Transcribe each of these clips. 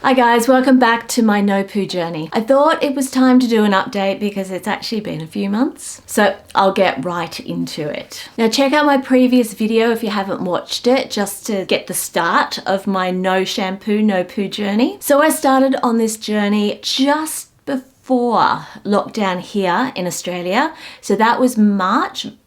Hi guys, welcome back to my no poo journey. I thought it was time to do an update because it's actually been a few months. So I'll get right into it. Now check out my previous video if you haven't watched it, just to get the start of my no shampoo, no poo journey. So I started on this journey just before lockdown here in Australia. So that was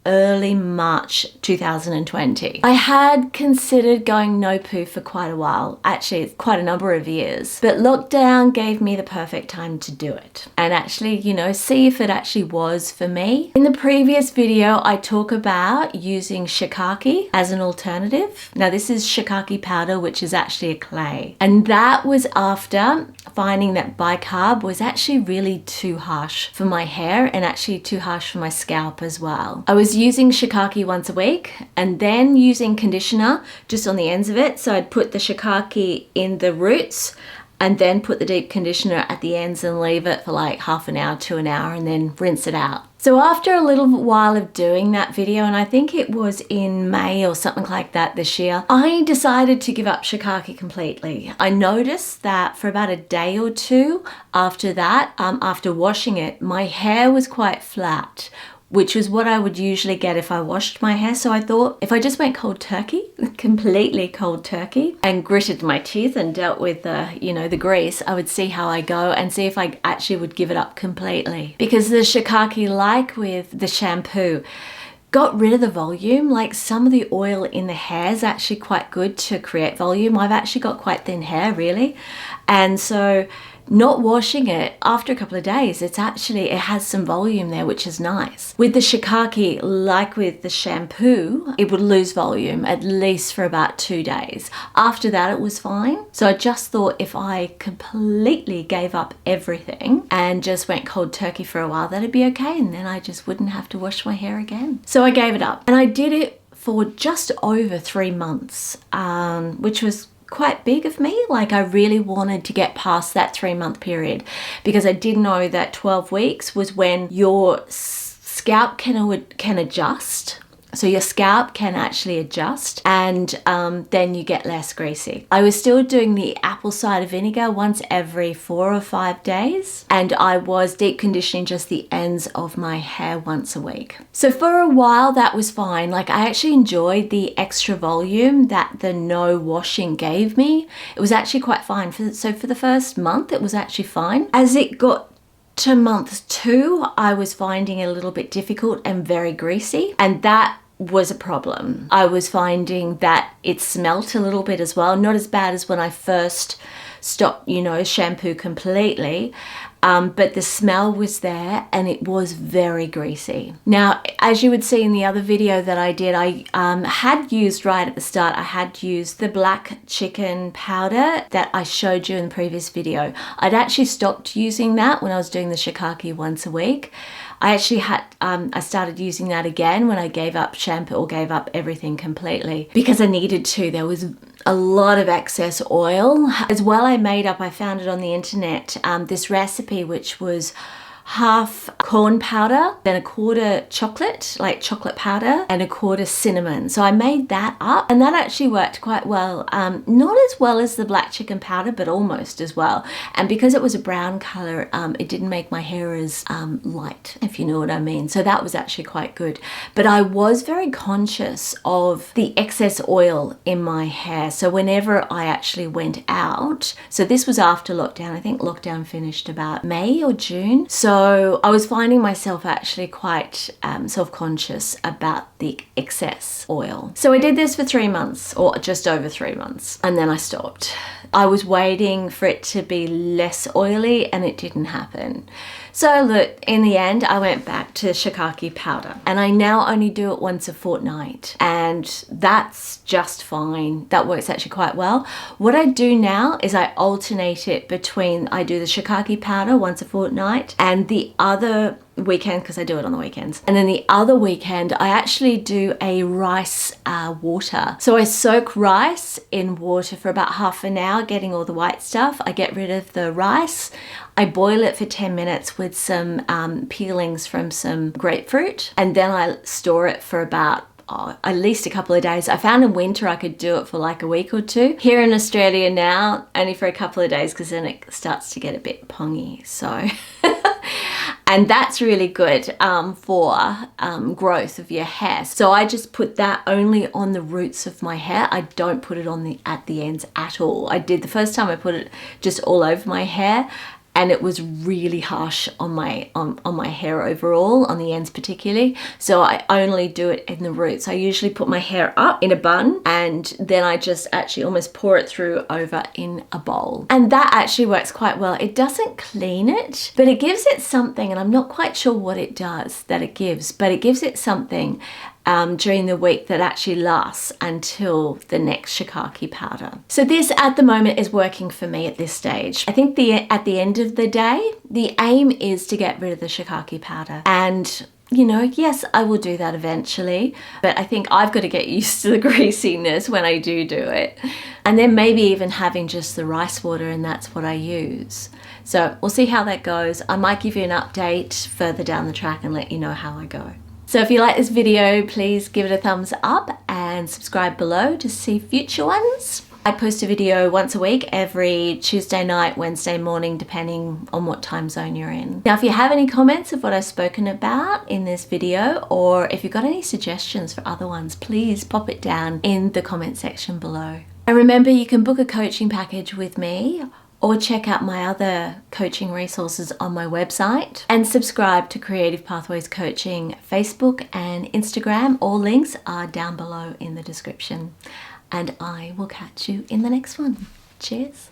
early March 2020. I had considered going no poo for quite a while, actually quite a number of years, but lockdown gave me the perfect time to do it and actually, see if it actually was for me. In the previous video, I talk about using Shikaki as an alternative. Now this is Shikaki powder, which is actually a clay, and that was after finding that bicarb was actually really too harsh for my hair and actually too harsh for my scalp as well. I was using Shikaki once a week and then using conditioner just on the ends of it. So I'd put the Shikaki in the roots and then put the deep conditioner at the ends and leave it for like half an hour to an hour and then rinse it out. So after a little while of doing that video, and I think it was in May or something like that this year, I decided to give up Shikaki completely. I noticed that for about a day or two after that, after washing it, my hair was quite flat, which was what I would usually get if I washed my hair. So I thought if I just went cold turkey, completely cold turkey, and gritted my teeth and dealt with the grease, I would see how I go and see if I actually would give it up completely. Because the Shikaki, like with the shampoo, got rid of the volume. Like some of the oil in the hair is actually quite good to create volume. I've actually got quite thin hair really. And so not washing it after a couple of days, it has some volume there, which is nice. With the Shikaki, like with the shampoo, it would lose volume at least for about 2 days. After that, it was fine. So I just thought if I completely gave up everything and just went cold turkey for a while, that'd be okay. And then I just wouldn't have to wash my hair again. So I gave it up and I did it for just over 3 months, which was quite big of me. Like I really wanted to get past that 3-month period because I did know that 12 weeks was when your scalp can adjust. So your scalp can actually adjust and then you get less greasy. I was still doing the apple cider vinegar once every 4 or 5 days, and I was deep conditioning just the ends of my hair once a week. So for a while that was fine. Like I actually enjoyed the extra volume that the no washing gave me. It was actually quite fine. So for the first month it was actually fine. As it got to month 2, I was finding it a little bit difficult and very greasy, and that was a problem. I was finding that it smelt a little bit as well, not as bad as when I first stopped, shampoo completely, but the smell was there and it was very greasy. Now, as you would see in the other video that I did, I had used right at the start, I had used the black chicken powder that I showed you in the previous video. I'd actually stopped using that when I was doing the Shikaki once a week. I actually I started using that again when I gave up shampoo or gave up everything completely because I needed to. There was a lot of excess oil. As well, I found it on the internet, this recipe which was half corn powder, then a quarter chocolate, like chocolate powder, and a quarter cinnamon. So I made that up and that actually worked quite well. Not as well as the black chicken powder, but almost as well. And because it was a brown color, it didn't make my hair as light, if you know what I mean. So that was actually quite good. But I was very conscious of the excess oil in my hair. So whenever I actually went out, so this was after lockdown, I think lockdown finished about May or June. So I was finding myself actually quite self-conscious about the excess oil. So I did this for 3 months or just over 3 months and then I stopped. I was waiting for it to be less oily and it didn't happen. So look, in the end, I went back to Shikaki powder and I now only do it once a fortnight and that's just fine. That works actually quite well. What I do now is I alternate it between, I do the Shikaki powder once a fortnight and the other weekend, because I do it on the weekends. And then the other weekend, I actually do a rice water. So I soak rice in water for about half an hour, getting all the white stuff. I get rid of the rice. I boil it for 10 minutes with some peelings from some grapefruit. And then I store it for about at least a couple of days. I found in winter I could do it for like a week or two. Here in Australia now, only for a couple of days, because then it starts to get a bit pongy. So and that's really good for growth of your hair. So I just put that only on the roots of my hair. I don't put it on at the ends at all. I did the first time, I put it just all over my hair, and it was really harsh on my hair overall, on the ends particularly. So I only do it in the roots. I usually put my hair up in a bun, and then I just actually almost pour it through over in a bowl. And that actually works quite well. It doesn't clean it, but it gives it something, and I'm not quite sure what it does that it gives, but it gives it something during the week that actually lasts until the next Shikaki powder. So this at the moment is working for me at this stage. I think at the end of the day, the aim is to get rid of the Shikaki powder. And you know, yes, I will do that eventually, but I think I've got to get used to the greasiness when I do it. And then maybe even having just the rice water, and that's what I use. So we'll see how that goes. I might give you an update further down the track and let you know how I go. So if you like this video, please give it a thumbs up and subscribe below to see future ones. I post a video once a week, every Tuesday night, Wednesday morning, depending on what time zone you're in. Now, if you have any comments of what I've spoken about in this video, or if you've got any suggestions for other ones, please pop it down in the comment section below. And remember, you can book a coaching package with me, or check out my other coaching resources on my website, and subscribe to Creative Pathways Coaching Facebook and Instagram. All links are down below in the description. And I will catch you in the next one. Cheers.